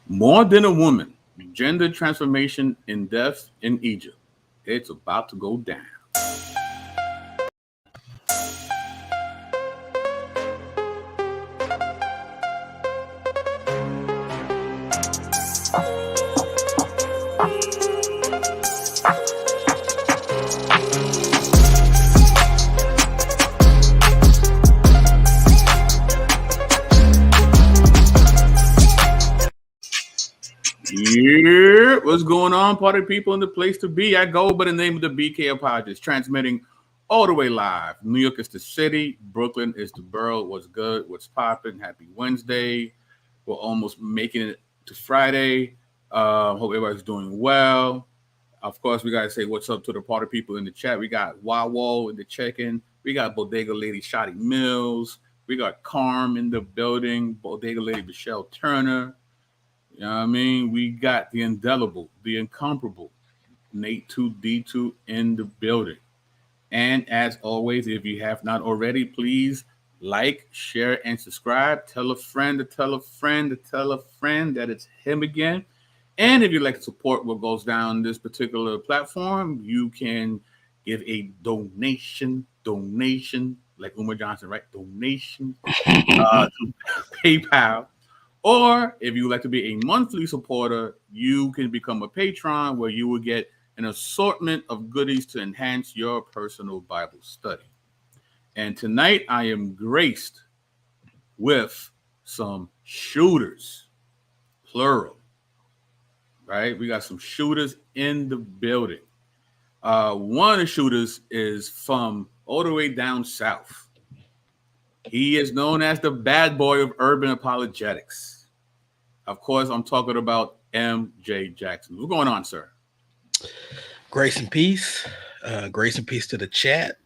More than a woman. Gender transformation in death in Egypt. It's about to go down. Yeah, what's going on, party people in the place to be? I go by the name of the BK Apologetics, transmitting all the way live. New York is the city, Brooklyn is the borough. What's good? What's popping? Happy Wednesday. We're almost making it to Friday. Hope everybody's doing well. Of course, we gotta say what's up to the party people in the chat. We got Wawo in the check-in. We got Bodega Lady Shotty Mills. We got Carm in the building. Bodega Lady Michelle Turner. You know what I mean? We got the indelible, the incomparable, Nate 2D2 in the building. And as always, if you have not already, please like, share, and subscribe. Tell a friend to tell a friend to tell a friend that it's him again. And if you'd like to support what goes down this particular platform, you can give a donation, like Umar Johnson, right? Donation to PayPal. Or if you would like to be a monthly supporter, you can become a patron where you will get an assortment of goodies to enhance your personal Bible study. And tonight I am graced with some shooters, plural, right? We got some shooters in the building. One of the shooters is from all the way down south. He is known as the bad boy of urban apologetics. Of course, I'm talking about MJ Jackson. What's going on, sir? Grace and peace. Grace and peace to the chat.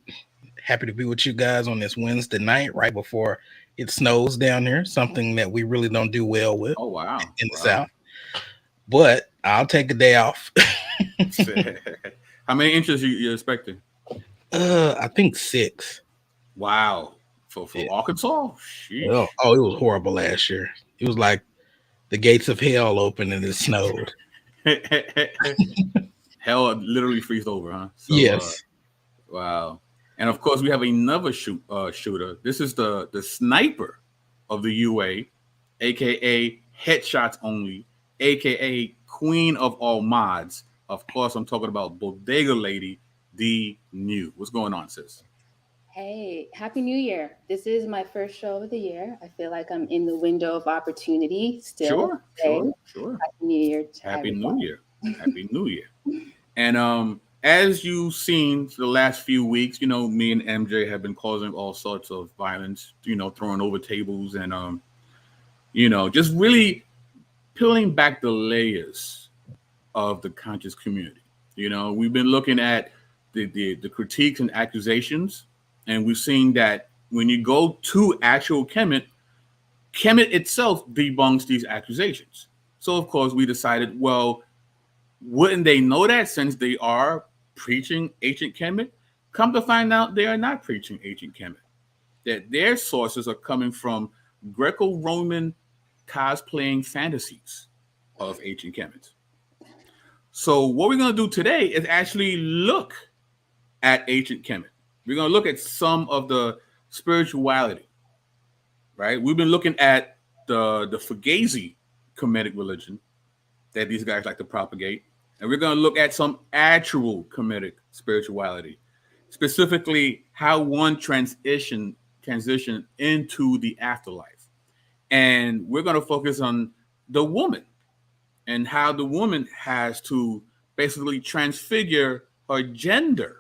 Happy to be with you guys on this Wednesday night, right before it snows down here. Something that we really don't do well with Oh, wow. in the South. But I'll take a day off. How many inches you expecting? I think 6. Wow. For Arkansas? Sheesh. Oh, it was horrible last year. It was like the gates of hell opened and it snowed. Hell literally freezed over, huh? So, yes. Wow. And of course, we have another shooter. This is the sniper of the UA, aka headshots only, aka queen of all mods. Of course, I'm talking about Bodega Lady, the new. What's going on, sis? Hey, Happy New Year. This is my first show of the year. I feel like I'm in the window of opportunity still. Sure. Happy New Year to Happy everyone. New Year. Happy New Year. And as you've seen for the last few weeks, me and MJ have been causing all sorts of violence, throwing over tables and just really peeling back the layers of the conscious community. We've been looking at the critiques and accusations, and we've seen that when you go to actual Kemet, Kemet itself debunks these accusations. So of course we decided, well, wouldn't they know that since they are preaching ancient Kemet? Come to find out they are not preaching ancient Kemet. That their sources are coming from Greco-Roman cosplaying fantasies of ancient Kemet. So what we're going to do today is actually look at ancient Kemet. We're going to look at some of the spirituality, right? We've been looking at the Fugazi Kemetic religion that these guys like to propagate. And we're going to look at some actual Kemetic spirituality, specifically how one transition into the afterlife. And we're going to focus on the woman and how the woman has to basically transfigure her gender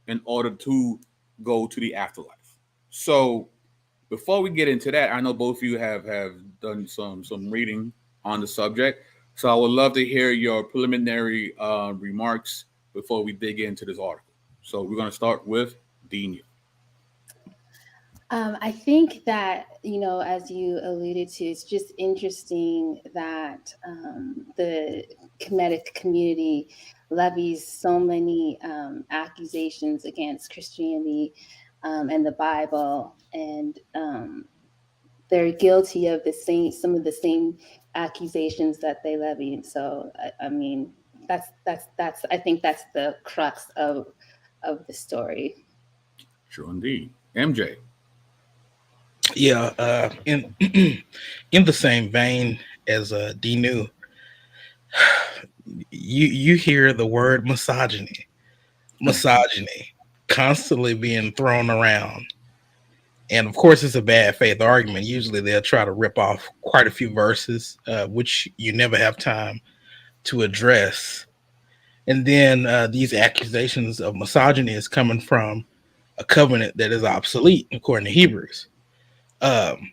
in order to go to the afterlife. So before we get into that, I know both of you have done some reading on the subject. So I would love to hear your preliminary remarks before we dig into this article. So we're going to start with Dina. I think that, as you alluded to, it's just interesting that the Kemetic community levies so many accusations against Christianity and the Bible. And they're guilty of some of the same accusations that they levied. So I mean, that's I think that's the crux of the story. Sure, indeed. MJ. Yeah, in in the same vein as D New, you hear the word misogyny constantly being thrown around. And of course, it's a bad faith argument. Usually, they'll try to rip off quite a few verses, which you never have time to address. And then these accusations of misogyny is coming from a covenant that is obsolete, according to Hebrews. Um,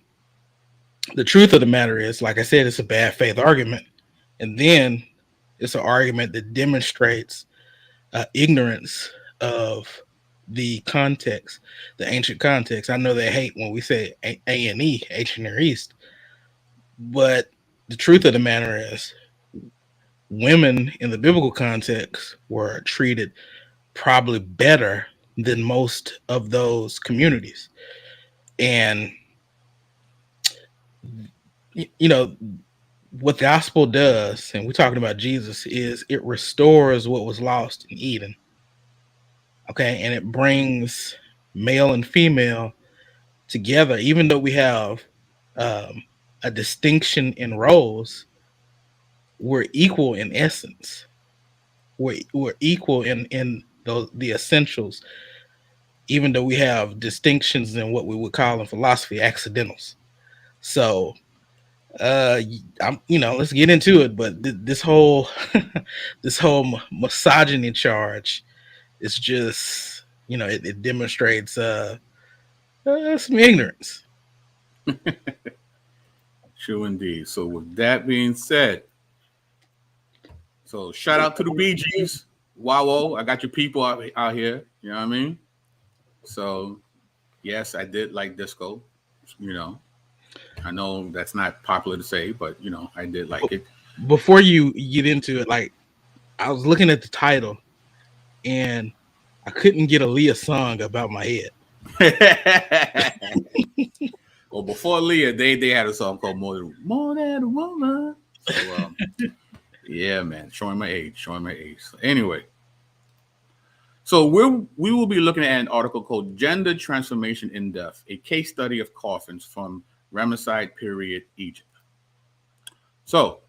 the truth of the matter is, like I said, it's a bad faith argument. And then it's an argument that demonstrates ignorance of the context, the ancient context. I know they hate when we say and E, ancient Near East, but the truth of the matter is, women in the biblical context were treated probably better than most of those communities. And you know what the gospel does, and we're talking about Jesus, is it restores what was lost in Eden. Okay, and it brings male and female together, even though we have um, a distinction in roles. We're equal in essence. We're equal in the essentials, even though we have distinctions in what we would call in philosophy accidentals. So let's get into it. But this whole this whole misogyny charge is just, it demonstrates some ignorance. Sure, indeed. So, with that being said, so shout out to the BGs. Wow, I got your people out here. You know what I mean? So, yes, I did like disco. You know, I know that's not popular to say, but I did like it. Before you get into it, like, I was looking at the title and I couldn't get a Leah song about my head. Well, before Leah, they had a song called More Than a Woman. So, yeah, man, showing my age. So, anyway, so we will be looking at an article called "Gender Transformation in Death: A Case Study of Coffins from Ramesside Period Egypt." So,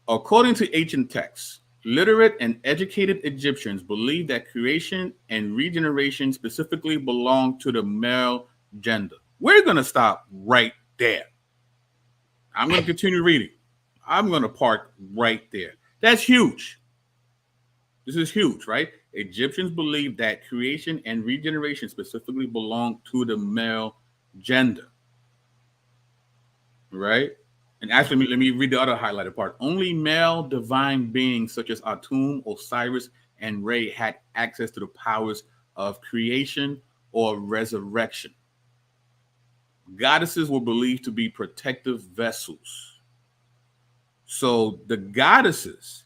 according to ancient texts, literate and educated Egyptians believed that creation and regeneration specifically belonged to the male gender. We're going to stop right there. I'm going to continue reading. I'm going to park right there. That's huge. This is huge, right? Egyptians believed that creation and regeneration specifically belonged to the male gender, right? And actually, let me read the other highlighted part. Only male divine beings such as Atum, Osiris, and Re had access to the powers of creation or resurrection. Goddesses were believed to be protective vessels. So the goddesses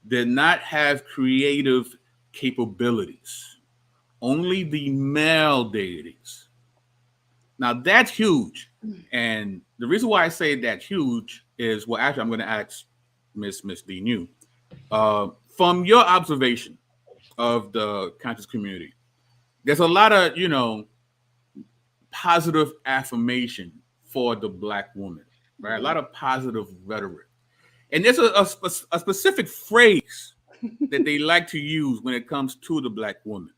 did not have creative capabilities, only the male deities. Now that's huge. And the reason why I say that's huge is, well, actually, I'm going to ask Miss D. New, from your observation of the conscious community, there's a lot of positive affirmation for the Black woman, right? A lot of positive rhetoric, and there's a specific phrase that they like to use when it comes to the Black woman.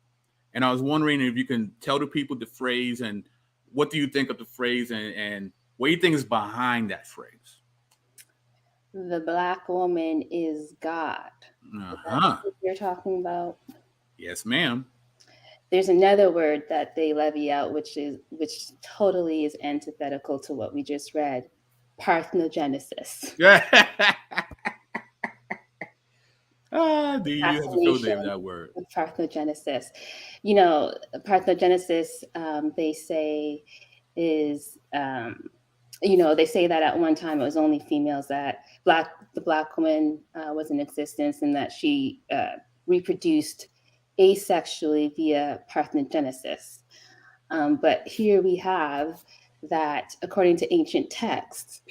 And I was wondering if you can tell the people the phrase and what do you think of the phrase and what do you think is behind that phrase? The Black woman is God. Uh-huh. What you're talking about? Yes, ma'am. There's another word that they levy out, which totally is antithetical to what we just read: parthenogenesis. Do you have to fill name that word? Parthenogenesis. Parthenogenesis, they say, is they say that at one time it was only females, that the Black woman was in existence, and that she reproduced asexually via parthenogenesis. But here we have that, according to ancient texts,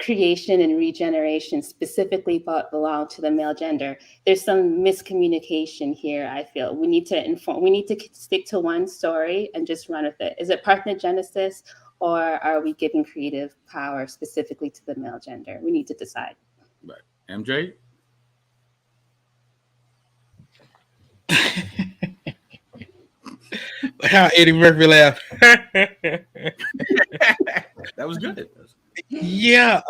creation and regeneration specifically belong to the male gender. There's some miscommunication here. I feel we need to stick to one story and just run with it. Is it parthenogenesis, or are we giving creative power specifically to the male gender? We need to decide. Right. MJ? How Eddie Murphy laughed. That was good. Yeah,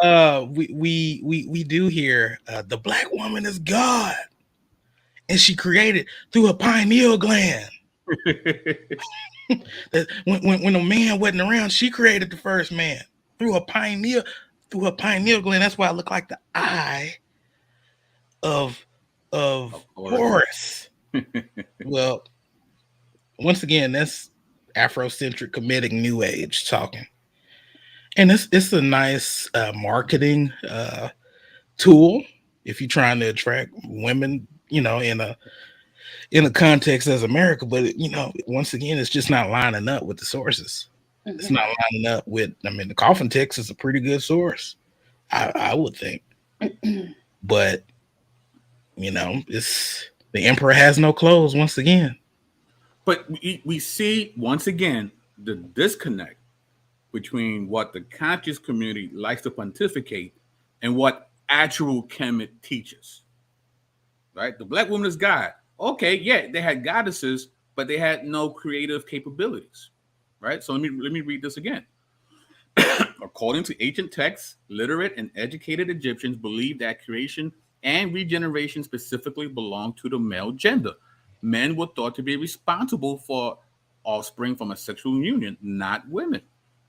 we do hear the black woman is God, and she created through her pineal gland. When a man wasn't around, she created the first man through her pineal gland. That's why I look like the eye of Horus. Well, once again, that's Afrocentric Kemetic New Age talking, and it's a nice marketing tool if you're trying to attract women, in a context as America. But once again, it's just not lining up with the sources. Mm-hmm. It's not lining up with. I mean, the Coffin text is a pretty good source, I would think. But it's the emperor has no clothes once again. But we see once again the disconnect between what the conscious community likes to pontificate and what actual Kemet teaches. Right? The black woman is God. Okay, yeah, they had goddesses, but they had no creative capabilities. Right? So let me read this again. According to ancient texts, literate and educated Egyptians believed that creation and regeneration specifically belonged to the male gender. Men were thought to be responsible for offspring from a sexual union, not women.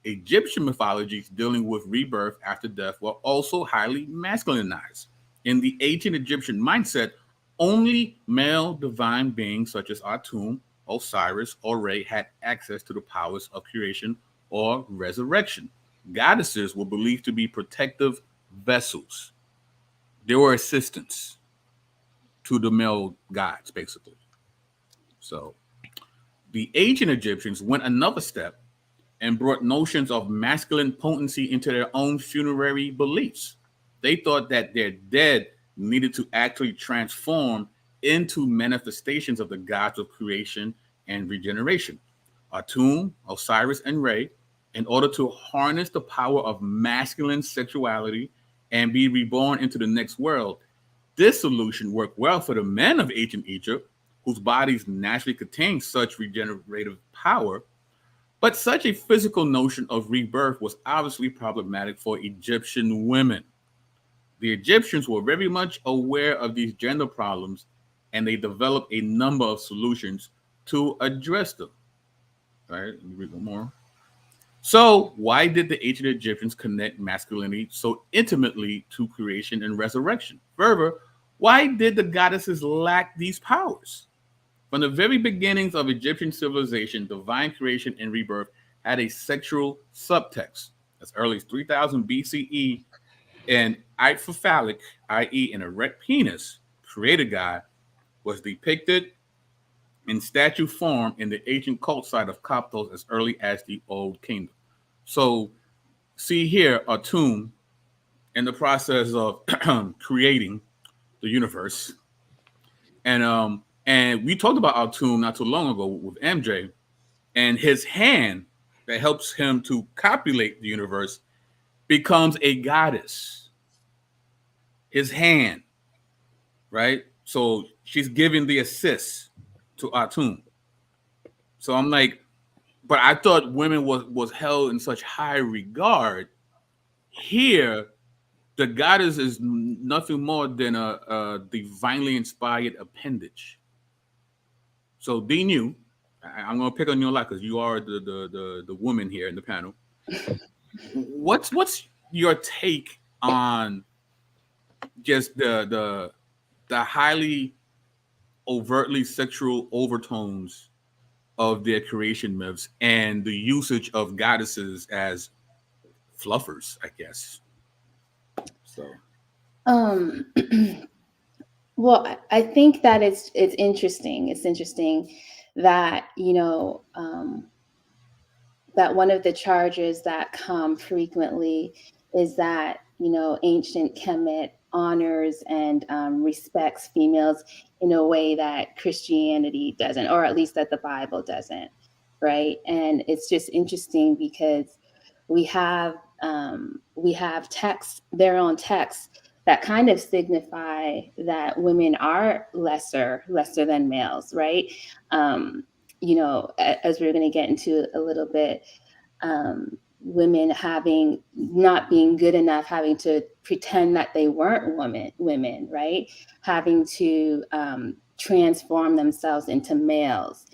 Egyptian mythologies dealing with rebirth after death were also highly masculinized. In the ancient Egyptian mindset, only male divine beings such as Atum, Osiris, or Re had access to the powers of creation or resurrection. Goddesses were believed to be protective vessels. They were assistants to the male gods, basically. So the ancient Egyptians went another step and brought notions of masculine potency into their own funerary beliefs. They thought that their dead needed to actually transform into manifestations of the gods of creation and regeneration. Atum, Osiris, and Re, in order to harness the power of masculine sexuality and be reborn into the next world. This solution worked well for the men of ancient Egypt, whose bodies naturally contained such regenerative power. But such a physical notion of rebirth was obviously problematic for Egyptian women. The Egyptians were very much aware of these gender problems, and they developed a number of solutions to address them. All right, let me read one more. So, why did the ancient Egyptians connect masculinity so intimately to creation and resurrection? Further, why did the goddesses lack these powers? From the very beginnings of Egyptian civilization, divine creation and rebirth had a sexual subtext. As early as 3000 BCE, an ictophallic, i.e., an erect penis, created God, was depicted in statue form in the ancient cult site of Coptos as early as the Old Kingdom. So, see here a tomb in the process of creating the universe, and we talked about our tomb not too long ago with MJ, and his hand that helps him to copulate the universe becomes a goddess. His hand, right? So she's giving the assist to Atum. So I'm like, but I thought women was held in such high regard. Here, the goddess is nothing more than a divinely inspired appendage. So D new, I'm gonna pick on you a lot because you are the woman here in the panel. What's your take on just the highly overtly sexual overtones of their creation myths and the usage of goddesses as fluffers, I guess. So well, I think that it's interesting. It's interesting that that one of the charges that come frequently is that, you know, ancient Kemet honors and respects females in a way that Christianity doesn't, or at least that the Bible doesn't, right? And it's just interesting because we have texts, their own texts that kind of signify that women are lesser than males, right? You know, as we're going to get into a little bit, women having not being good enough, having to pretend that they weren't women, right? Having to transform themselves into males.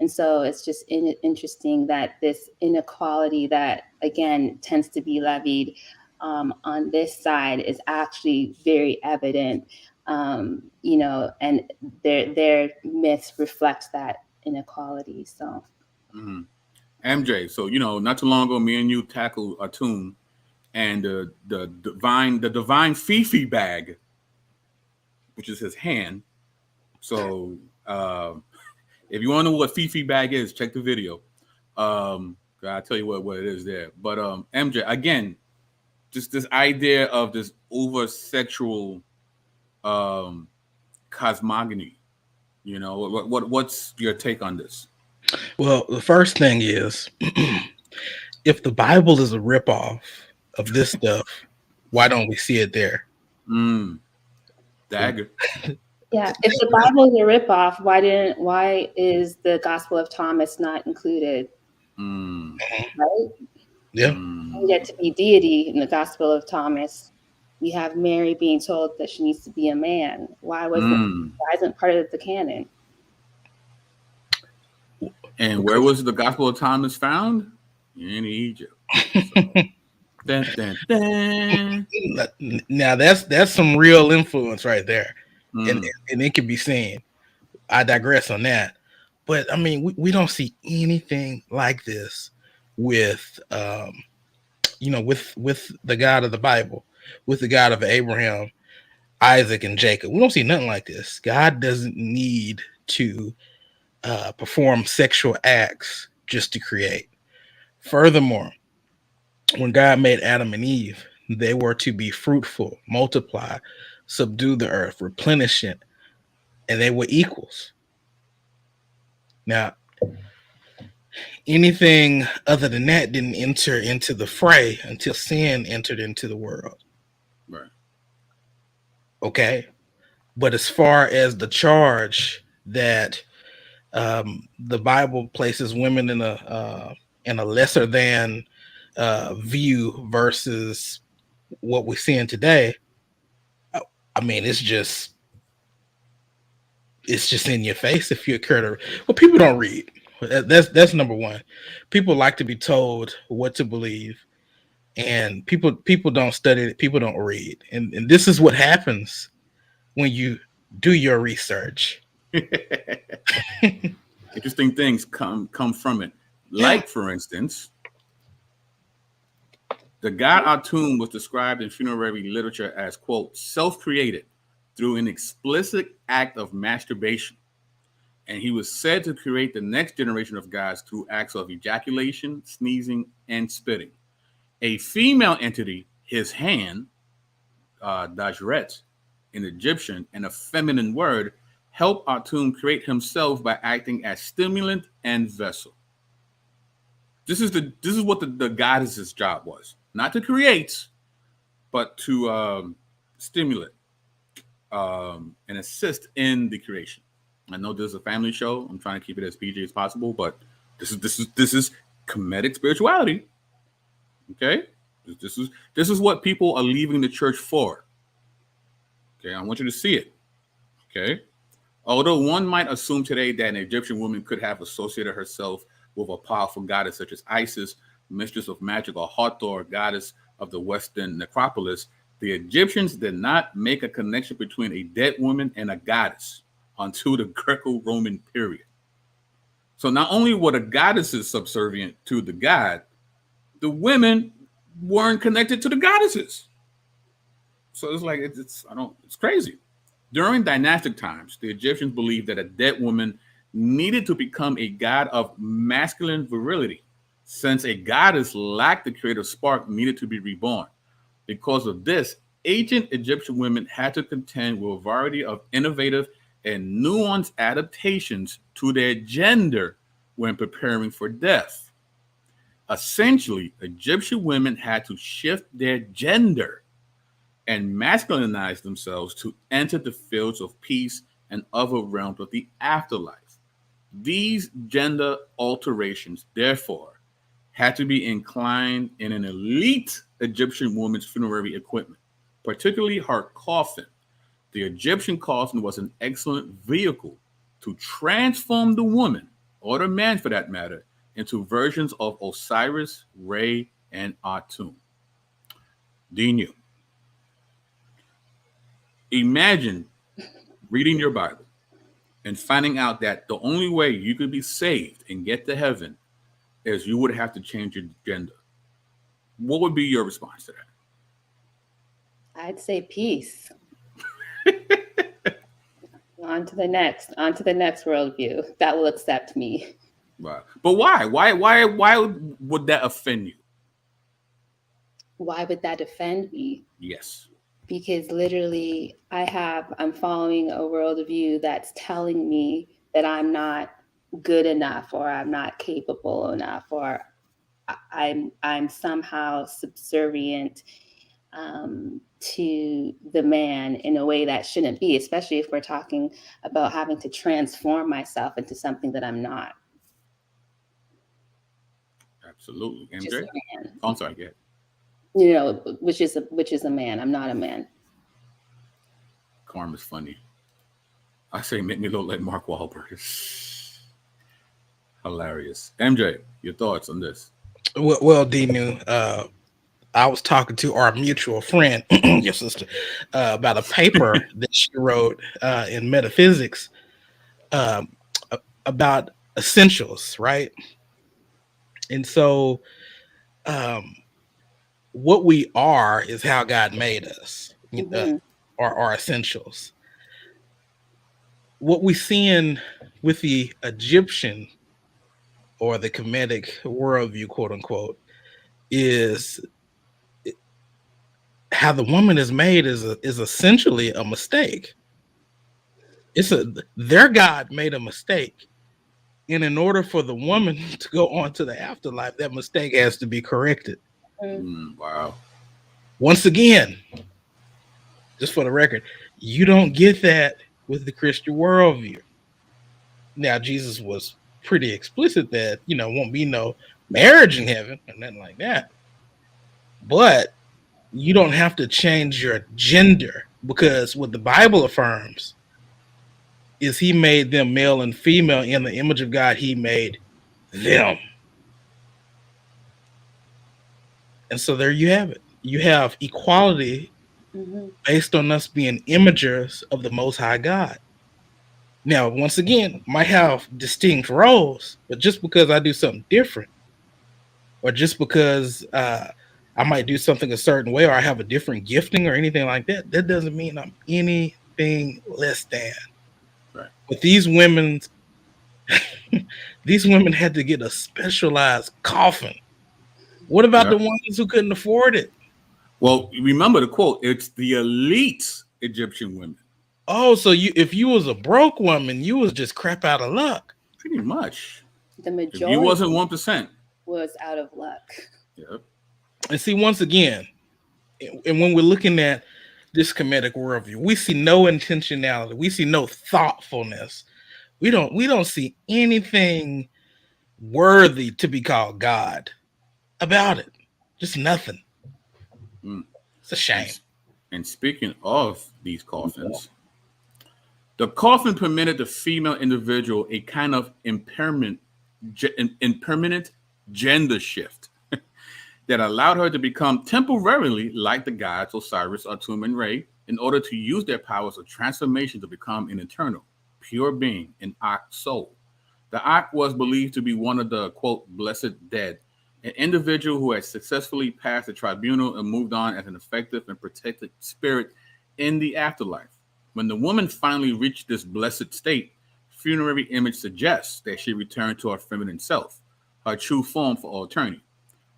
And so it's just interesting that this inequality that, again, tends to be levied on this side is actually very evident, you know, and their myths reflect that inequality. So. Mm-hmm. MJ, so you know, not too long ago, me and you tackled Atum and the divine Fifi bag, which is his hand. So if you want to know what Fifi bag is, check the video. I'll tell you what it is there. But MJ, again, just this idea of this over sexual cosmogony. You know, what's your take on this? Well, the first thing is, if the Bible is a ripoff of this stuff, why don't we see it there? Dagger. Yeah, if the Bible is a ripoff, why is the Gospel of Thomas not included? Right? Yeah. You get to be deity in the Gospel of Thomas. You have Mary being told that she needs to be a man. Why isn't part of the canon? And where was the Gospel of Thomas found? In Egypt. So, dun, dun. Now that's some real influence right there, and it can be seen. I digress on that, but I mean we don't see anything like this with you know, with the God of the Bible, with the God of Abraham, Isaac, and Jacob. We don't see nothing like this. God doesn't need to perform sexual acts just to create. Furthermore, when God made Adam and Eve, they were to be fruitful, multiply, subdue the earth, replenish it, and they were equals. Now, anything other than that didn't enter into the fray until sin entered into the world. Right. Okay. But as far as the charge that the Bible places women in a lesser than view versus what we're seeing today, I mean, it's just in your face if you're a well, people don't read. That's number one. People like to be told what to believe, and people don't study it. People don't read, and this is what happens when you do your research. Interesting things come from it. Like, for instance, the god Atum was described in funerary literature as, quote, self-created through an explicit act of masturbation. And he was said to create the next generation of gods through acts of ejaculation, sneezing, and spitting. A female entity, his hand, Dajret, in Egyptian, and a feminine word, helped Atum create himself by acting as stimulant and vessel. This is what the goddess's job was. Not to create, but to stimulate and assist in the creation. I know this is a family show. I'm trying to keep it as PG as possible, but this is Kemetic spirituality. Okay? This is what people are leaving the church for. Okay, I want you to see it. Okay? Although one might assume today that an Egyptian woman could have associated herself with a powerful goddess such as Isis, mistress of magic, or Hathor, goddess of the Western necropolis, the Egyptians did not make a connection between a dead woman and a goddess until the Greco-Roman period. So not only were the goddesses subservient to the god, the women weren't connected to the goddesses. So it's like it's crazy. During dynastic times, the Egyptians believed that a dead woman needed to become a god of masculine virility since a goddess lacked the creative spark needed to be reborn. Because of this, ancient Egyptian women had to contend with a variety of innovative and nuanced adaptations to their gender when preparing for death. Essentially, Egyptian women had to shift their gender and masculinize themselves to enter the fields of peace and other realms of the afterlife. These gender alterations, therefore, had to be inclined in an elite Egyptian woman's funerary equipment, particularly her coffin. The Egyptian coffin was an excellent vehicle to transform the woman, or the man for that matter, into versions of Osiris, Re, and Atum. Dinu, imagine reading your Bible and finding out that the only way you could be saved and get to heaven is you would have to change your gender. What would be your response to that? I'd say peace. On to the next worldview that will accept me. Right. But why? Why would that offend you? Why would that offend me? Yes. Because literally I'm following a worldview that's telling me that I'm not good enough, or I'm not capable enough, or I'm somehow subservient to the man in a way that shouldn't be, especially if we're talking about having to transform myself into something that I'm not. Absolutely. MJ? Just a man. Oh, I'm sorry, go ahead. You know, which is a man. I'm not a man. Karma's funny. I say make me look like Mark Wahlberg. Hilarious. MJ, your thoughts on this? Well, Dinu, I was talking to our mutual friend, your sister, about a paper that she wrote in metaphysics about essentials, right? And so what we are is how God made us, our essentials. What we see with the Egyptian or the Kemetic worldview, quote unquote, is how the woman is made is essentially a mistake. Their God made a mistake, and in order for the woman to go on to the afterlife, that mistake has to be corrected. Wow. Once again, just for the record, you don't get that with the Christian worldview. Now, Jesus was pretty explicit that, won't be no marriage in heaven or nothing like that. But you don't have to change your gender, because what the Bible affirms is he made them male and female in the image of God. He made them. And so there you have it. You have equality based on us being imagers of the Most High God. Now, once again, might have distinct roles, but just because I do something different, or just because I might do something a certain way, or I have a different gifting or anything like that, that doesn't mean I'm anything less than. Right. But these women had to get a specialized coffin. What about the ones who couldn't afford it? Well, remember the quote, it's the elite Egyptian women. Oh, so if you was a broke woman, you was just crap out of luck. Pretty much. The majority. If you wasn't 1%. Was out of luck. Yep. And see, once again, and when we're looking at this Kemetic worldview, we see no intentionality. We see no thoughtfulness. We don't see anything worthy to be called God about it. Just nothing. It's a shame. And speaking of these coffins, the coffin permitted the female individual a kind of impermanent gender shift that allowed her to become temporarily like the gods Osiris, Atum, and Re, in order to use their powers of transformation to become an eternal, pure being, an Ak soul. The Ak was believed to be one of the, quote, blessed dead, an individual who had successfully passed the tribunal and moved on as an effective and protected spirit in the afterlife. When the woman finally reached this blessed state, funerary image suggests that she returned to her feminine self. her true form for all eternity.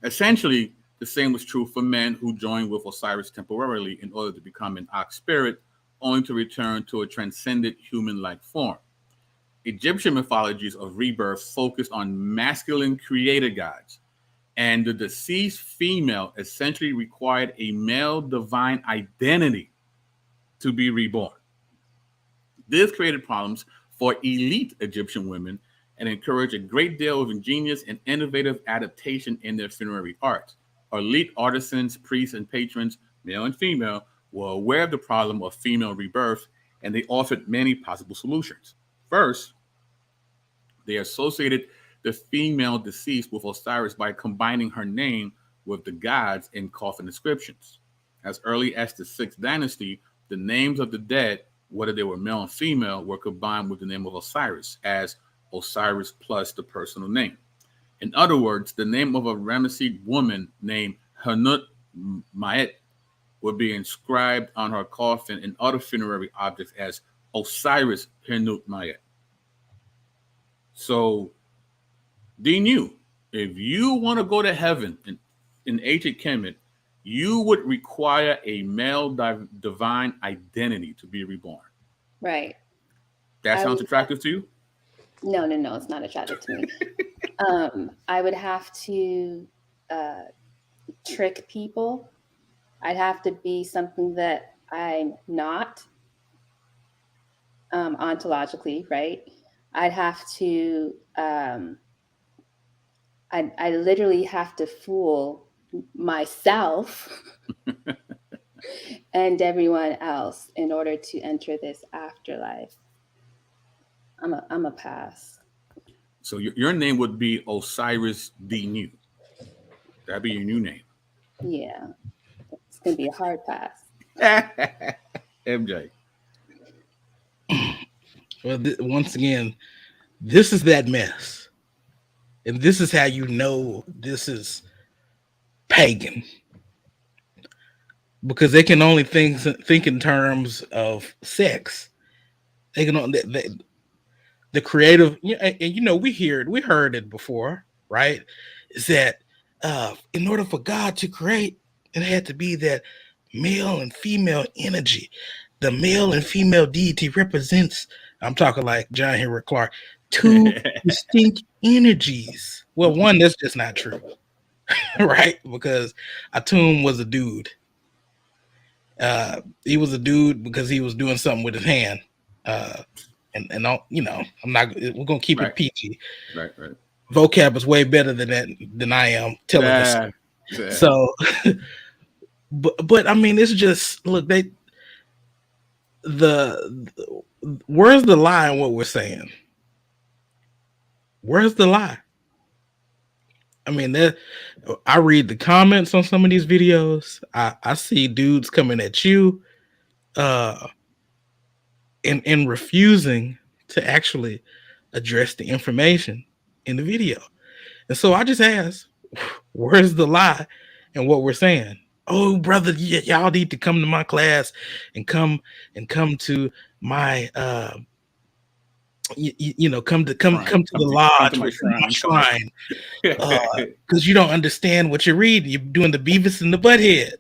Essentially, the same was true for men who joined with Osiris temporarily in order to become an ox spirit, only to return to a transcendent human-like form. Egyptian mythologies of rebirth focused on masculine creator gods, and the deceased female essentially required a male divine identity to be reborn. This created problems for elite Egyptian women and encouraged a great deal of ingenious and innovative adaptation in their funerary arts. Elite artisans, priests, and patrons, male and female, were aware of the problem of female rebirth, and they offered many possible solutions. First, they associated the female deceased with Osiris by combining her name with the gods in coffin inscriptions. As early as the 6th dynasty, the names of the dead, whether they were male and female, were combined with the name of Osiris as Osiris plus the personal name. In other words, the name of a Ramessid woman named Hanut Ma'et would be inscribed on her coffin and other funerary objects as Osiris Hanut Ma'et. So, they knew if you want to go to heaven in ancient Kemet, you would require a male divine identity to be reborn. Right. That sounds attractive to you? No, it's not attractive to me. I would have to trick people. I'd have to be something that I'm not ontologically, right? I'd have to, I literally have to fool myself and everyone else in order to enter this afterlife. I'm a pass. So your name would be Osiris the New. That'd be your new name. Yeah, it's gonna be a hard pass. MJ. Well, once again, this is that mess, and this is how you know this is pagan, because they can only think in terms of sex. They can only the creative, and we heard it before, right? Is that in order for God to create, it had to be that male and female energy. The male and female deity represents, I'm talking like John Henry Clark, two distinct energies. Well, one, that's just not true, right? Because Atum was a dude. He was a dude because he was doing something with his hand. And I'm not. We're gonna keep it PG. Right. Vocab is way better than I am telling this. So, but I mean, it's just look. Where's the lie in what we're saying? Where's the lie? I mean, I read the comments on some of these videos. I see dudes coming at you, and refusing to actually address the information in the video. And so I just ask, where's the lie in what we're saying? Oh, brother, y'all need to come to my class and come to my come to the lodge, my shrine, because you don't understand what you're reading. You're doing the Beavis and the Butthead.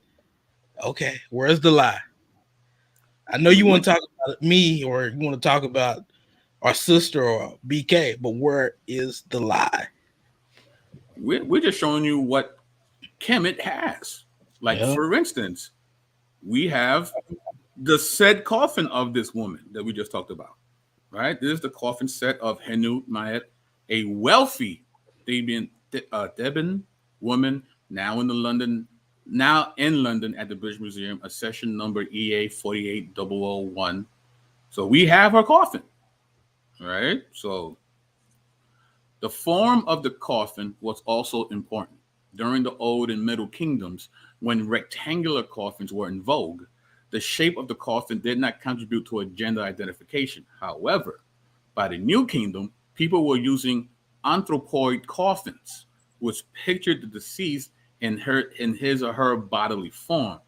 Okay, where's the lie? I know you want to talk about me, or you want to talk about our sister or BK, but where is the lie? We're just showing you what Kemet has. Like, for instance, we have the said coffin of this woman that we just talked about, right? This is the coffin set of Hanut Ma'et, a wealthy Theban woman now in London at the British Museum, accession number EA 48001. So we have her coffin, right? So the form of the coffin was also important. During the Old and Middle Kingdoms, when rectangular coffins were in vogue, the shape of the coffin did not contribute to a gender identification. However, by the New Kingdom, people were using anthropoid coffins, which pictured the deceased in his or her bodily form.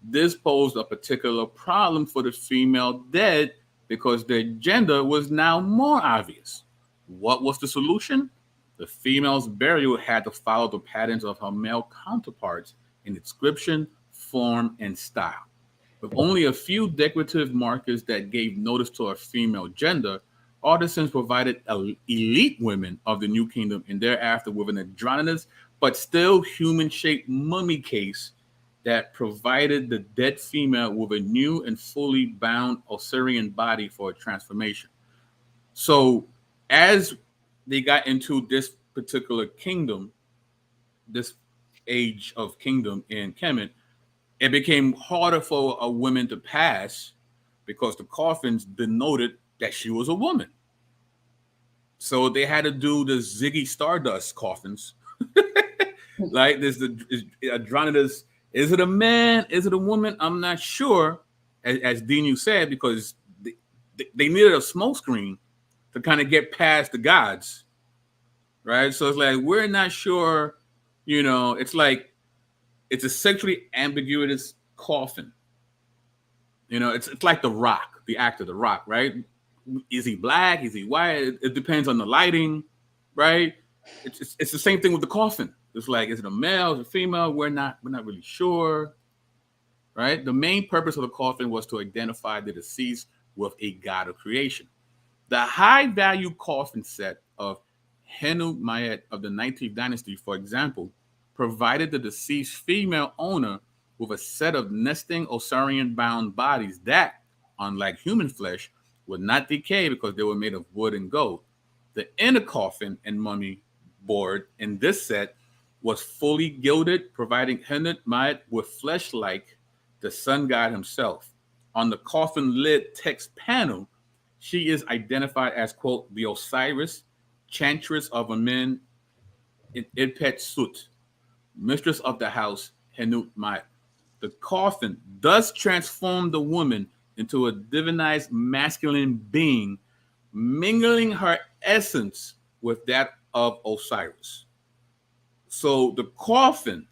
This posed a particular problem for the female dead because their gender was now more obvious. What was the solution? The female's burial had to follow the patterns of her male counterparts in inscription, form, and style. With only a few decorative markers that gave notice to her female gender, artisans provided elite women of the New Kingdom and thereafter with an androgynous but still human-shaped mummy case that provided the dead female with a new and fully bound Osirian body for a transformation. So, as they got into this particular kingdom, this age of kingdom in Kemet, it became harder for a woman to pass because the coffins denoted that she was a woman. So they had to do the Ziggy Stardust coffins. Like this, the Andromedus. Is it a man? Is it a woman? I'm not sure. As Dinu said, because they needed a smoke screen to kind of get past the gods, right? So it's like we're not sure. You know, it's like it's a sexually ambiguous coffin. You know, it's like The Rock, the actor, The Rock, right? Is he black? Is he white? It depends on the lighting, right? It's the same thing with the coffin. It's like, is it a male? Is it a female? We're not really sure, right? The main purpose of the coffin was to identify the deceased with a god of creation. The high-value coffin set of Henu Mayet of the 19th dynasty, for example, provided the deceased female owner with a set of nesting Osirian-bound bodies that, unlike human flesh, would not decay because they were made of wood and gold. The inner coffin and mummy board in this set was fully gilded, providing Henut Mayet with flesh like the sun god himself. On the coffin lid text panel, she is identified as, quote, the Osiris, chantress of Amen in Ipet Sut, mistress of the house, Henut Mayet. The coffin does transform the woman into a divinized masculine being, mingling her essence with that of Osiris. So the coffin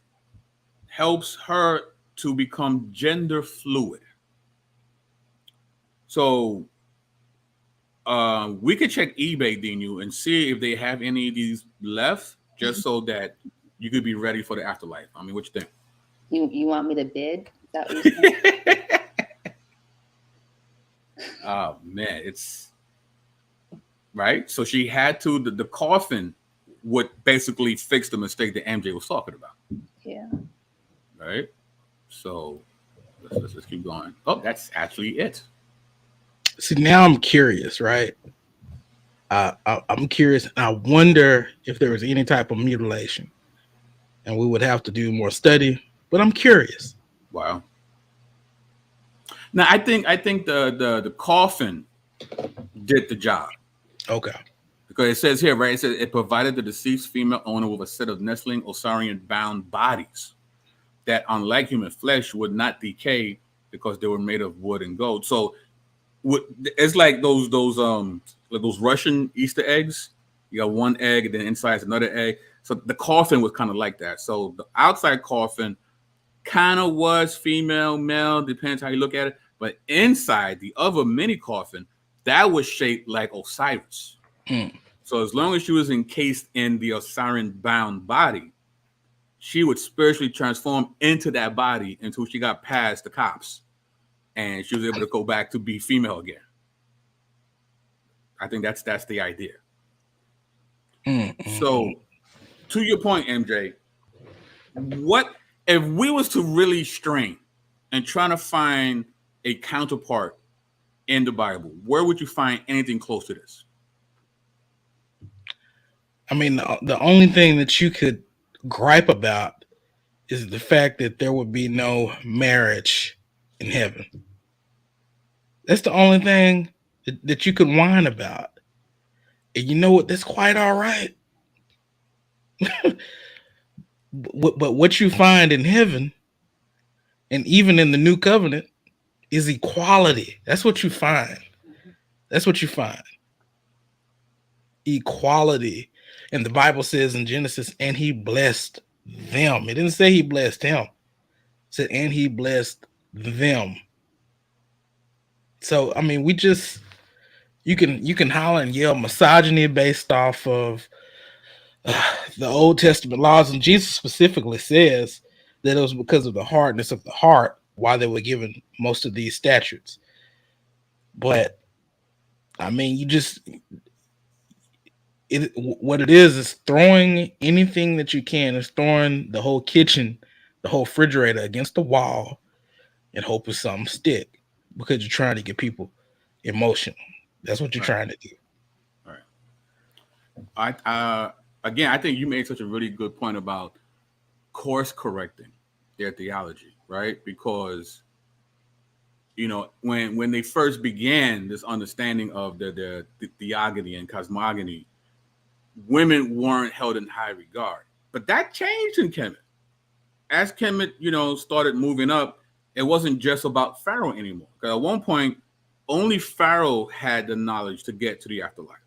helps her to become gender fluid. So we could check eBay, Dinu, and see if they have any of these left, just so that you could be ready for the afterlife. I mean, what you think? You want me to bid? Is that what you're saying? Oh man, it's right. So she had to the coffin would basically fix the mistake that MJ was talking about. Yeah. Right. So let's keep going. Oh, that's actually it. See, now I'm curious, right? I'm curious. I wonder if there was any type of mutilation, and we would have to do more study. But I'm curious. Wow. Now I think the coffin did the job. Okay. Because it says here, right? It says it provided the deceased female owner with a set of nestling Osirian bound bodies that, unlike human flesh, would not decay because they were made of wood and gold. So it's like those Russian Easter eggs. You got one egg, and then inside is another egg. So the coffin was kind of like that. So the outside coffin kind of was female, male, depends how you look at it. But inside the other mini coffin, that was shaped like Osiris. So as long as she was encased in the Osirian bound body, she would spiritually transform into that body until she got past the cops, and she was able to go back to be female again. I think that's the idea. So, to your point, MJ, what if we was to really strain and trying to find a counterpart in the Bible? Where would you find anything close to this? I mean, the only thing that you could gripe about is the fact that there would be no marriage in heaven. That's the only thing that you could whine about. And you know what? That's quite all right. But what you find in heaven, and even in the new covenant, is equality. That's what you find. That's what you find. Equality. And the Bible says in Genesis, and he blessed them. It didn't say he blessed him. It said, and he blessed them. So, I mean, you can holler and yell misogyny based off of the Old Testament laws, and Jesus specifically says that it was because of the hardness of the heart why they were given most of these statutes. But I mean, what it is throwing anything that you can, is throwing the whole kitchen, the whole refrigerator against the wall and hoping something stick, because you're trying to get people emotional. That's what you're trying to do. All right. Again, I think you made such a really good point about course correcting their theology, right? Because when they first began this understanding of the theogony and cosmogony, women weren't held in high regard. But that changed in Kemet. As Kemet, started moving up, it wasn't just about Pharaoh anymore. Because at one point, only Pharaoh had the knowledge to get to the afterlife.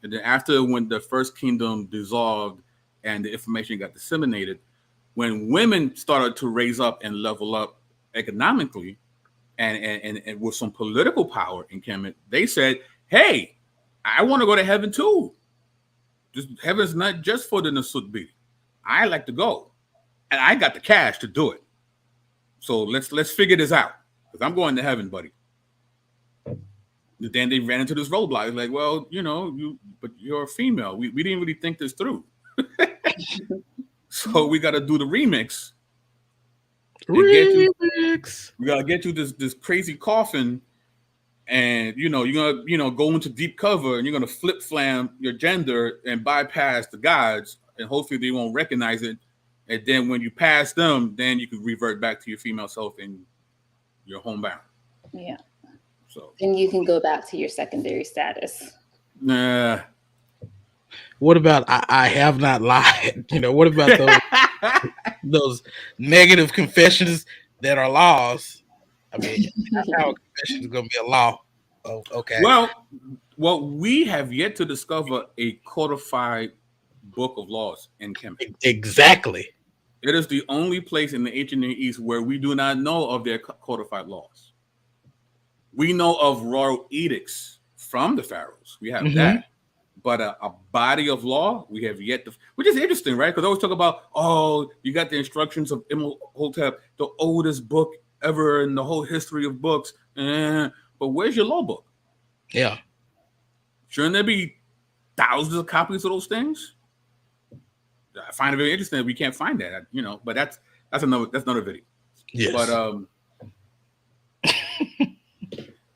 And then when the first kingdom dissolved and the information got disseminated, when women started to raise up and level up economically and with some political power in Kemet, they said, hey, I want to go to heaven too. Heaven's not just for the Nasut Bidi. I like to go. And I got the cash to do it. So let's figure this out. Because I'm going to heaven, buddy. Then they ran into this roadblock. It's like, well, but you're a female. We didn't really think this through. So we got to do the remix. We got to get you this crazy coffin, and you're gonna go into deep cover, and you're gonna flip flam your gender and bypass the gods, and hopefully they won't recognize it. And then when you pass them, then you can revert back to your female self and you're homebound. Yeah. So and you can go back to your secondary status. Nah. What about I have not lied? What about those negative confessions that are laws? I mean, how a confession is going to be a law. Oh, okay. Well, we have yet to discover a codified book of laws in Kemet. Exactly. It is the only place in the ancient Near East where we do not know of their codified laws. We know of royal edicts from the pharaohs. We have that. But a body of law, we have yet to, which is interesting, right? Because I always talk about, you got the instructions of Imhotep, the oldest book ever in the whole history of books. But where's your law book? Yeah. Shouldn't there be thousands of copies of those things? I find it very interesting that we can't find that, but that's another video. Yes. But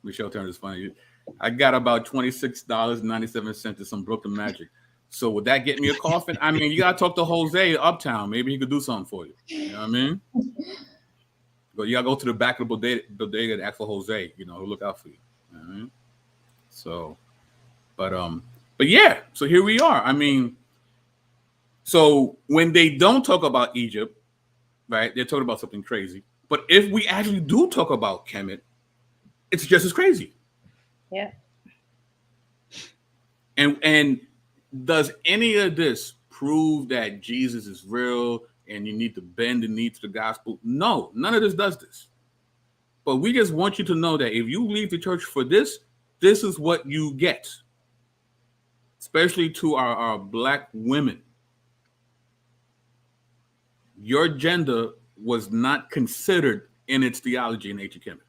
Michelle Turner is funny. I got about $26.97 to some Brooklyn Magic. So would that get me a coffin? I mean, you gotta talk to Jose Uptown. Maybe he could do something for you. You know what I mean? But you gotta go to the back of the bodega and ask for Jose. He'll look out for you. You know what I mean? So, but yeah. So here we are. I mean, so when they don't talk about Egypt, right? They're talking about something crazy. But if we actually do talk about Kemet, it's just as crazy. Yeah. And does any of this prove that Jesus is real and you need to bend the knee to the gospel? No, none of this does this. But we just want you to know that if you leave the church for this is what you get. Especially to our Black women. Your gender was not considered in its theology in ancient Kemet.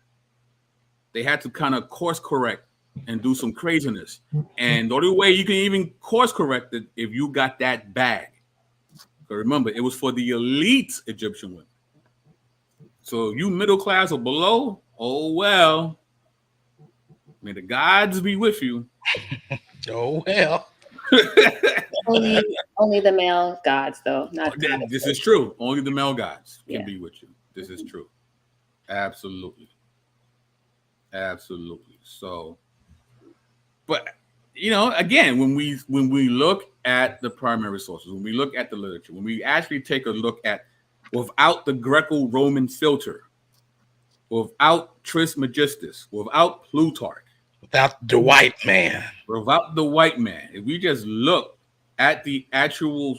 They had to kind of course correct and do some craziness. And the only way you can even course correct it if you got that bag. But remember, it was for the elite Egyptian women. So you middle class or below, oh well. May the gods be with you. Oh well. only the male gods, though. Not this is true. Only the male gods can be with you. This is true. Absolutely. So, but again, when we look at the primary sources, when we look at the literature, when we actually take a look at without the Greco-Roman filter, without Trismegistus, without Plutarch, without the white man, if we just look at the actual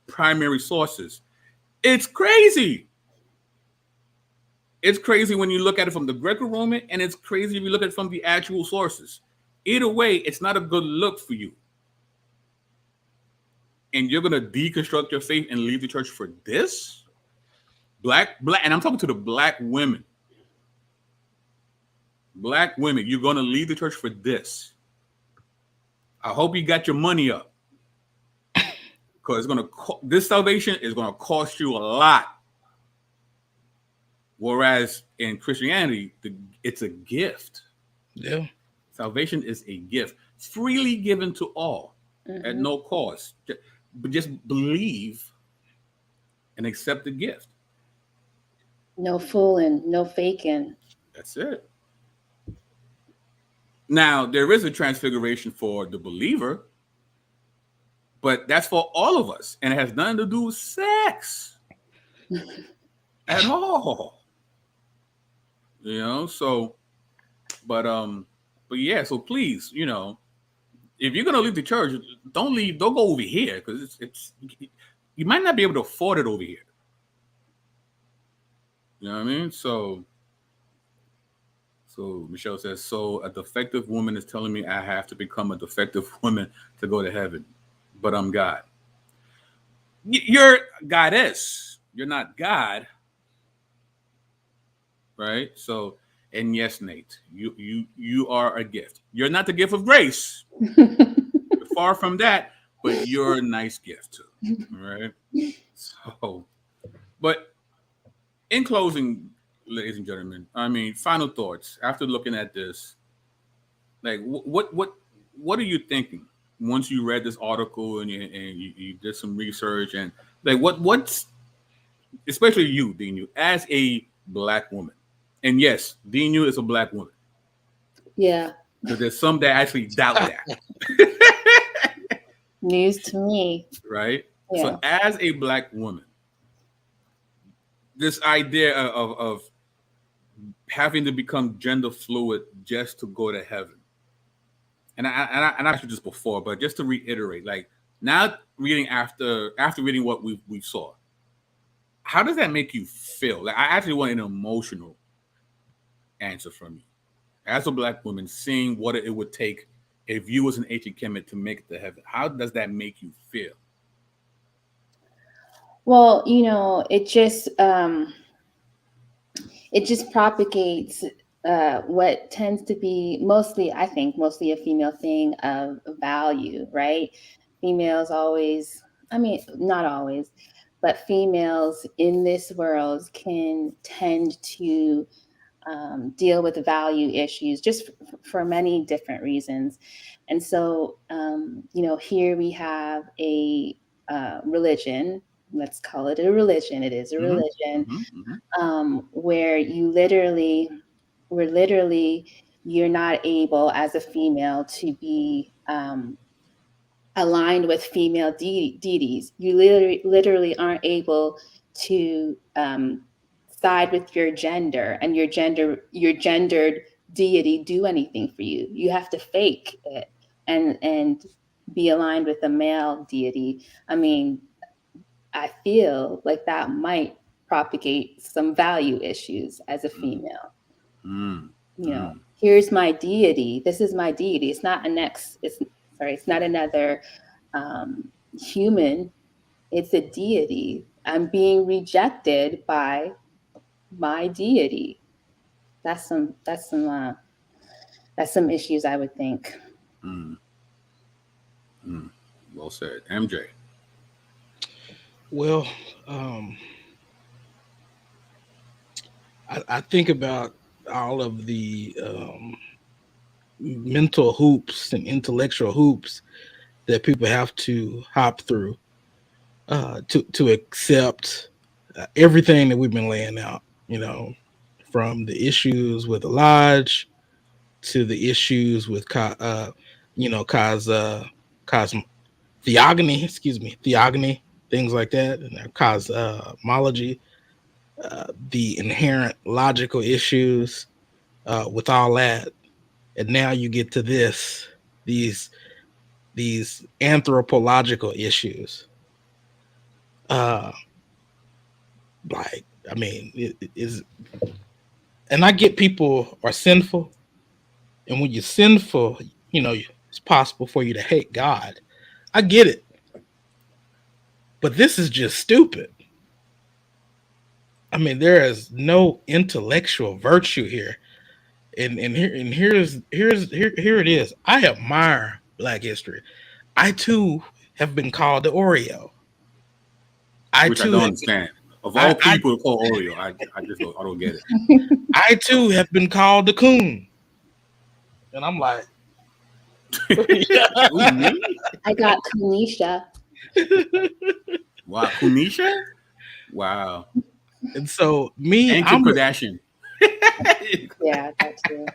primary sources, it's crazy. It's crazy when you look at it from the Greco-Roman, and it's crazy if you look at it from the actual sources. Either way, it's not a good look for you. and you're gonna deconstruct your faith and leave the church for this? Black, and I'm talking to the black women. Black women, you're gonna leave the church for this. I hope you got your money up, because this salvation is gonna cost you a lot. Whereas in Christianity, it's a gift. Yeah. Salvation is a gift, freely given to all, at no cost. But just believe and accept the gift. No fooling, no faking. That's it. Now, there is a transfiguration for the believer, but that's for all of us, and it has nothing to do with sex at all. You know, so, but yeah, so please, you know, if you're gonna leave the church, don't go over here, because it's you might not be able to afford it over here. You know what I mean? So Michelle says, so a defective woman is telling me I have to become a defective woman to go to heaven, but I'm God. You're goddess. You're not God, right? So, and yes, Nate, you are a gift. You're not the gift of grace. Far from that, but you're a nice gift too. All right. So, but in closing, ladies and gentlemen, I mean, final thoughts after looking at this. Like, what are you thinking once you read this article and you did some research, and like what's especially you, Dinu, as a black woman, and yes, Dinu is a black woman. Yeah. Because there's some that actually doubt that. News to me. Right? Yeah. So as a black woman, this idea of having to become gender fluid just to go to heaven. And I asked you this before, but just to reiterate, like now reading after reading what we saw, how does that make you feel? Like I actually want an emotional answer from you. As a black woman, seeing what it would take if you was an ancient Kemet to make it to heaven, how does that make you feel? Well, you know, it just propagates what tends to be mostly a female thing of value, right? Females always, I mean, not always, but females in this world can tend to deal with value issues just for many different reasons. And so, you know, here we have a religion, let's call it a religion. It is a religion where you're not able as a female to be aligned with female deities. You literally aren't able to side with your gender and your gendered deity do anything for you. You have to fake it and be aligned with a male deity. I mean, I feel like that might propagate some value issues as a female. You know, here's my deity. This is my deity. It's not it's not another human. It's a deity. I'm being rejected by my deity. That's some issues I would think. Well said, MJ. Well, I think about all of the mental hoops and intellectual hoops that people have to hop through to accept everything that we've been laying out. You know, from the issues with the lodge to the issues with theogony, things like that, and cosmology, the inherent logical issues with all that. And now you get to these anthropological issues. Like, I mean, it is, and I get people are sinful, and when you're sinful, you know, it's possible for you to hate God. I get it. But this is just stupid. I mean, there is no intellectual virtue here. And here it is. I admire Black history. I too have been called the Oreo. Which I don't understand. Of all people to call Oreo, I don't get it. I too have been called the coon. And I'm like, Ooh, me? I got Kunisha. Wow, Kunisha? Wow. And so me, and Kim Kardashian. Yeah, that too.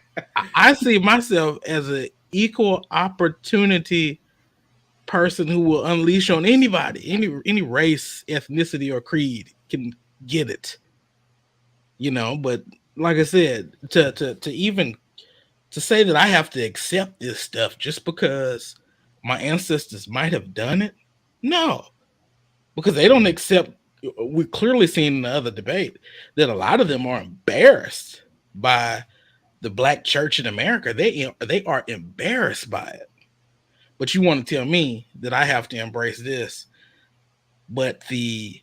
I see myself as an equal opportunity person who will unleash on anybody, any race, ethnicity, or creed can get it. You know, but like I said, to even to say that I have to accept this stuff just because my ancestors might have done it, no, because they don't accept. We've clearly seen in the other debate that a lot of them are embarrassed by the Black church in America. They are embarrassed by it. But you want to tell me that I have to embrace this, but the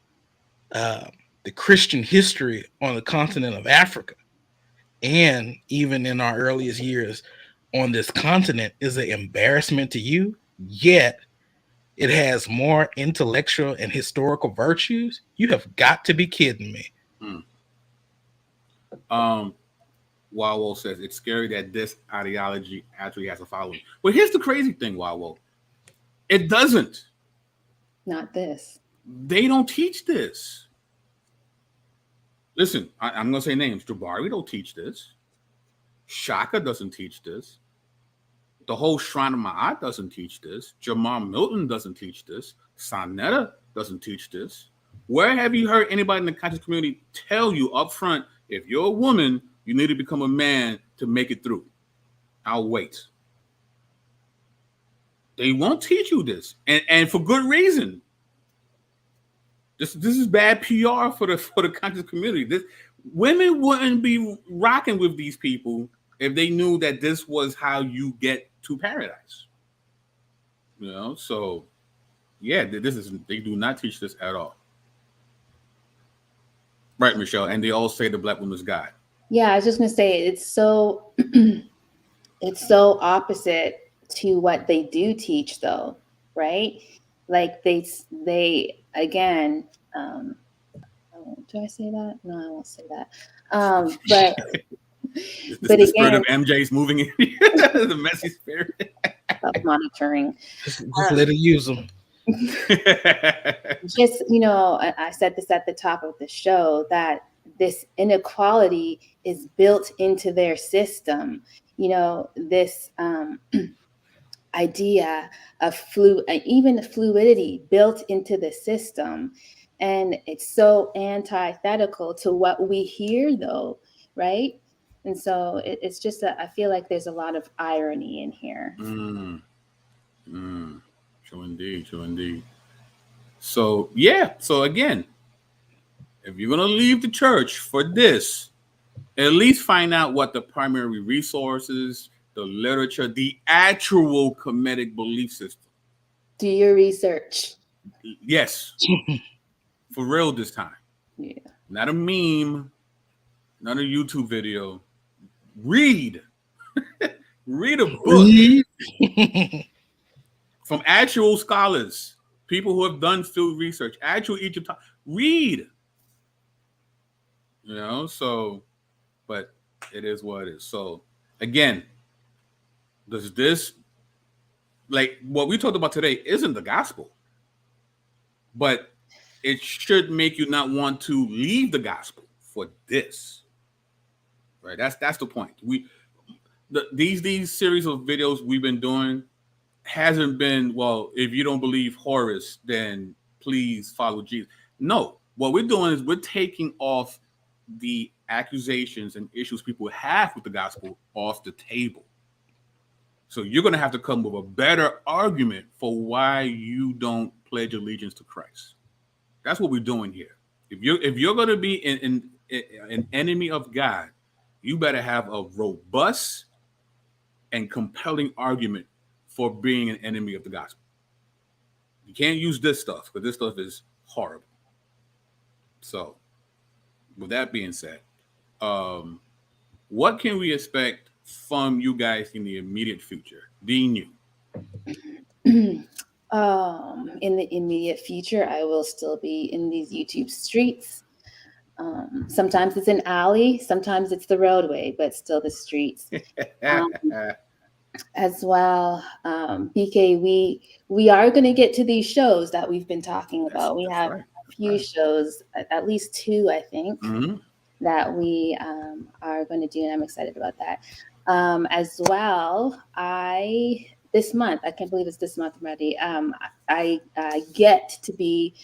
Christian history on the continent of Africa, and even in our earliest years on this continent, is an embarrassment to you, yet it has more intellectual and historical virtues? You have got to be kidding me. Wawo says it's scary that this ideology actually has a following. But here's the crazy thing, Wawo. It doesn't. Not this. They don't teach this. Listen, I'm going to say names. Jabari don't teach this. Shaka doesn't teach this. The whole Shrine of Ma'at doesn't teach this. Jamar Milton doesn't teach this. Sonetta doesn't teach this. Where have you heard anybody in the conscious community tell you up front, if you're a woman, you need to become a man to make it through? I'll wait. They won't teach you this, and for good reason. This is bad PR for the conscious community. Women wouldn't be rocking with these people if they knew that this was how you get to paradise. You know, so yeah, they do not teach this at all. Right, Michelle, and they all say the Black woman's God. Yeah, I was just gonna say it's so it's so opposite to what they do teach, though, right? Like they again. Do I say that? No, I won't say that. But the again, spirit of MJ's moving in the messy spirit. Of monitoring. Just let it use them. Just, you know, I said this at the top of the show, that this inequality is built into their system. You know, this idea of even fluidity built into the system. And it's so antithetical to what we hear, though, right? And so it's just I feel like there's a lot of irony in here. True indeed. So yeah, so again, if you're gonna leave the church for this, at least find out what the primary resources, the literature, the actual Kemetic belief system. Do your research. Yes. For real this time. Yeah. Not a meme, not a YouTube video. Read. Read a book. From actual scholars, people who have done field research, actual Egypt. Read. You know, so, but it is what it is. So, again, does this, like what we talked about today, isn't the gospel, but it should make you not want to leave the gospel for this, right? That's the point. These series of videos we've been doing hasn't been, well, if you don't believe Horus, then please follow Jesus. No, what we're doing is we're taking off the accusations and issues people have with the gospel off the table. So you're going to have to come with a better argument for why you don't pledge allegiance to Christ. That's what we're doing here. If you're going to be an enemy of God, you better have a robust and compelling argument for being an enemy of the gospel. You can't use this stuff, because this stuff is horrible. So, with that being said, what can we expect from you guys in the immediate future? Dean, you. In the immediate future, I will still be in these YouTube streets. Sometimes it's an alley, sometimes it's the roadway, but still the streets. As well, BK, we are going to get to these shows that we've been talking about. We have right. a few shows, at least two, I think, that we are going to do, and I'm excited about that. As well, this month, I can't believe it's this month already. I get to be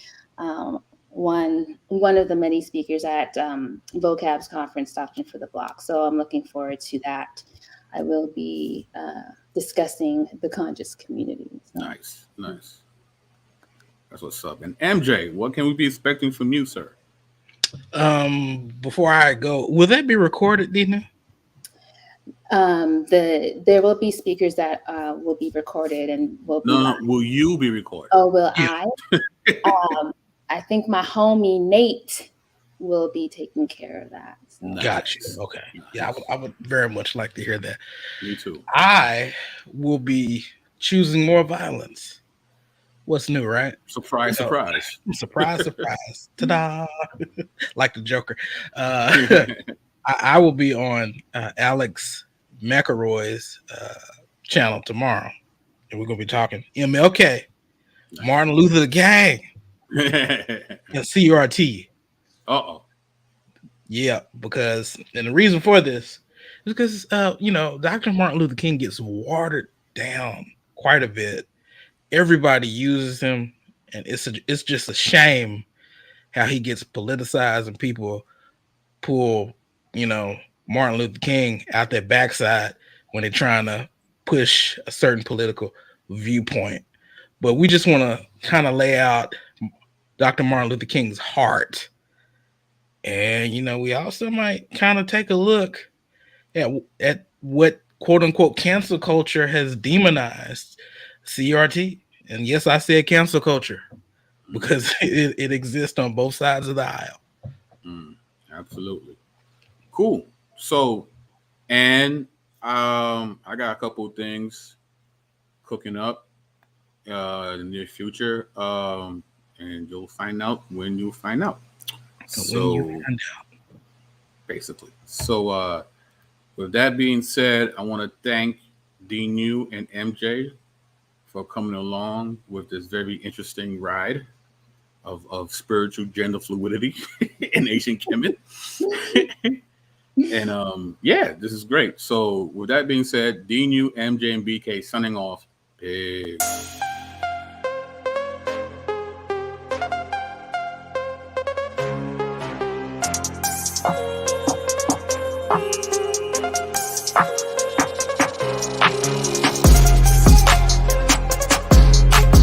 one of the many speakers at VOCAB's conference, Doctrine for the Block. So I'm looking forward to that. I will be discussing the conscious community. So. Nice. That's what's up. And MJ, what can we be expecting from you, sir? Before I go, will that be recorded, Dina? There will be speakers that will be recorded and will be. No, will you be recorded? Oh, will I? I think my homie Nate will be taking care of that. So. Nice. Gotcha. Okay. Nice. Yeah, I would very much like to hear that. Me too. I will be choosing more violence. What's new, right? Surprise. Surprise. Ta-da. Like the Joker. I will be on Alex McElroy's channel tomorrow. And we're going to be talking MLK, nice. Martin Luther the Gang, and CRT. Yeah, because, and the reason for this is because, Dr. Martin Luther King gets watered down quite a bit. Everybody uses him, and it's just a shame how he gets politicized and people pull, Martin Luther King out their backside when they're trying to push a certain political viewpoint. But we just want to kind of lay out Dr. Martin Luther King's heart. And, we also might kind of take a look at what quote unquote cancel culture has demonized CRT. And yes, I said cancel culture because it exists on both sides of the aisle. Absolutely. Cool. So, and I got a couple of things cooking up in the near future. And you'll find out when you find out. So, basically. So, with that being said, I want to thank Dinu and MJ for coming along with this very interesting ride of spiritual gender fluidity in ancient Kemet. And this is great. So with that being said, Dinu, MJ, and BK signing off. Peace.